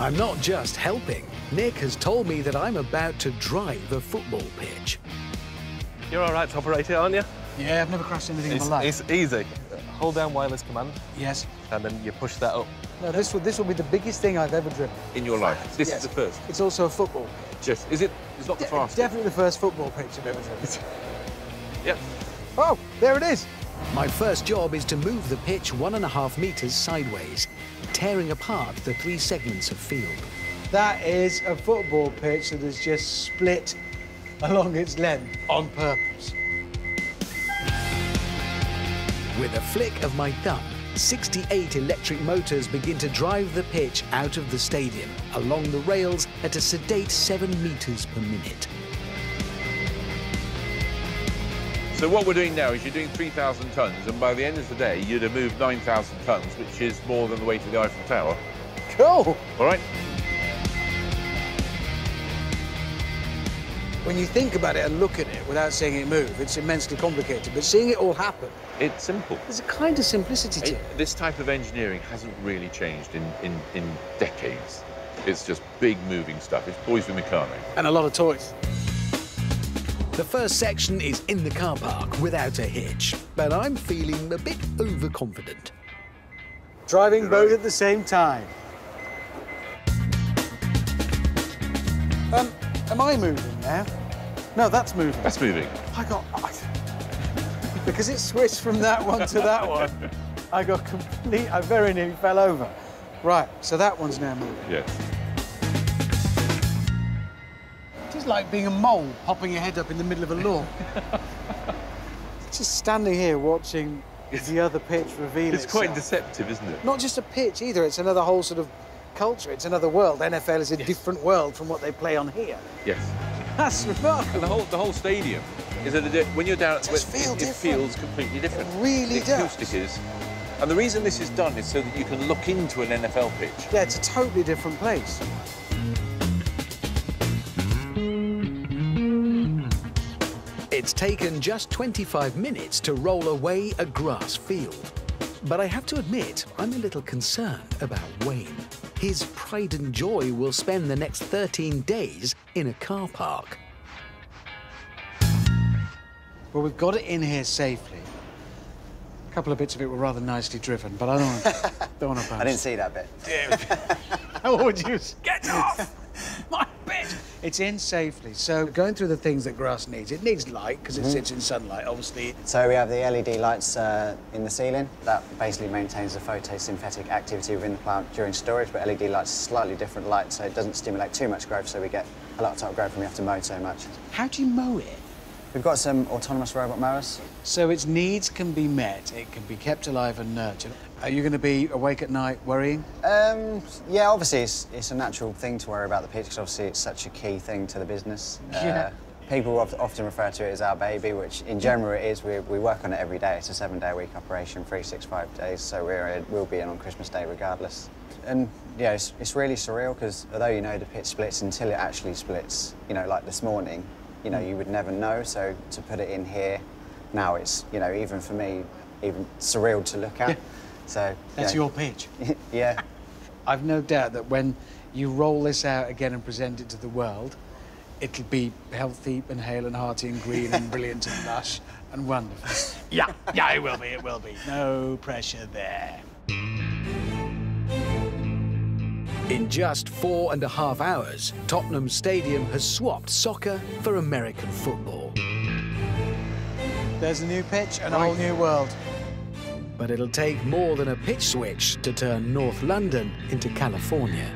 I'm not just helping. Nick has told me that I'm about to drive a football pitch. You're all right to operate it, aren't you? Yeah, I've never crashed anything in my life. It's easy. Hold down wireless command. Yes. And then you push that up. No, this will be the biggest thing I've ever driven. In your life? This is the first? It's also a football pitch. Just, is it? It's not the fastest? Definitely the first football pitch I've ever driven. Yep. Oh, there it is. My first job is to move the pitch 1.5 meters sideways, tearing apart the 3 segments of field. That is a football pitch that has just split along its length on purpose. With a flick of my thumb, 68 electric motors begin to drive the pitch out of the stadium along the rails at a sedate 7 meters per minute. So what we're doing now is you're doing 3,000 tons, and by the end of the day, you'd have moved 9,000 tons, which is more than the weight of the Eiffel Tower. Cool. All right? When you think about it and look at it without seeing it move, it's immensely complicated. But seeing it all happen, it's simple. There's a kind of simplicity to it. This type of engineering hasn't really changed in decades. It's just big moving stuff. It's boys with Meccano. And a lot of toys. The first section is in the car park without a hitch, but I'm feeling a bit overconfident. Driving both at the same time. Am I moving now? No, that's moving. That's moving. Because it switched from that one to that one, I very nearly fell over. Right, so that one's now moving. Yes. It's like being a mole popping your head up in the middle of a lawn. Just standing here watching the other pitch reveal itself. It's quite deceptive, isn't it? Not just a pitch either, it's another whole sort of culture. It's another world. NFL is a different world from what they play on here. Yes. That's remarkable. And the whole stadium is when you're down at it feels completely different. It really the does. Acoustic is. And the reason this is done is so that you can look into an NFL pitch. Yeah, it's a totally different place. It's taken just 25 minutes to roll away a grass field. But I have to admit, I'm a little concerned about Wayne. His pride and joy will spend the next 13 days in a car park. Well, we've got it in here safely. A couple of bits of it were rather nicely driven, but I don't want to bounce. I didn't see that bit. How would you... Get off my bit! It's in safely, so going through the things that grass needs. It needs light, because it sits in sunlight, obviously. So we have the LED lights in the ceiling. That basically maintains the photosynthetic activity within the plant during storage, but LED lights are slightly different light, so it doesn't stimulate too much growth, so we get a lot of top growth and we have to mow so much. How do you mow it? We've got some autonomous robot mowers. So its needs can be met, it can be kept alive and nurtured. Are you going to be awake at night worrying? Yeah, obviously it's a natural thing to worry about the pitch, because obviously it's such a key thing to the business. Yeah. People often refer to it as our baby, which in general it is. We work on it every day. It's a 7-day-a-week operation, 365 days, so we'll be in on Christmas Day regardless. And yeah, it's really surreal, because although you know the pitch splits, until it actually splits, you know, like this morning, you know, you would never know. So to put it in here now, it's, you know, even for me, even surreal to look at. Yeah. So that's your pitch. Yeah. I've no doubt that when you roll this out again and present it to the world, it'll be healthy and hale and hearty and green and brilliant and lush and wonderful. Yeah, it will be, it will be. No pressure there. In just 4.5 hours, Tottenham Stadium has swapped soccer for American football. There's a new pitch and a whole new world. But it'll take more than a pitch switch to turn North London into California.